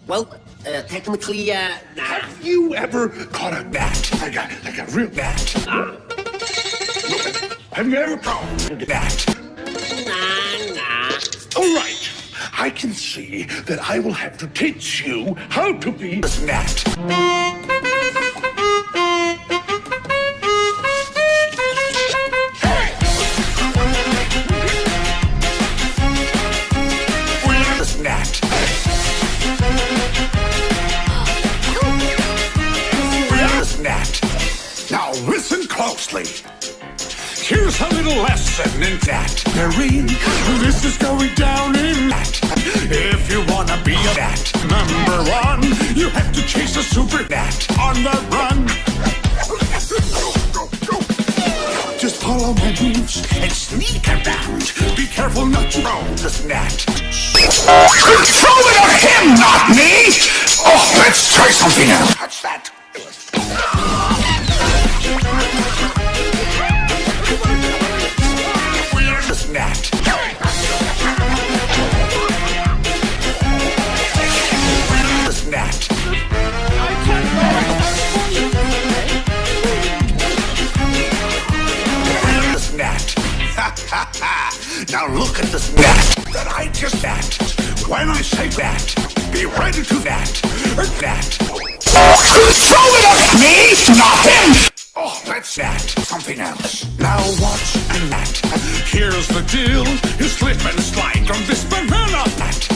Well, technically, nah. Have you ever caught a bat? Like a real bat? Have you ever caught a bat? Nah. All right. I can see that I will have to teach you how to be a bat. Now listen closely. Here's a little lesson in that. Marine, this is going down in that. If you wanna be a bat, number one, you have to chase a super bat on the run. Just follow my moves and sneak around. Be careful not to throw the snap. Throw it at him, not me! Oh, let's try something else. Touch that. We're the snap. We're the snap. We're the snap. Now look at the snap that I just snapped. When I say that, be ready to that. Throw it at me, not him! Oh, let's that. Something else. Now watch and that. Here's the deal. You slip and slide on this banana bat.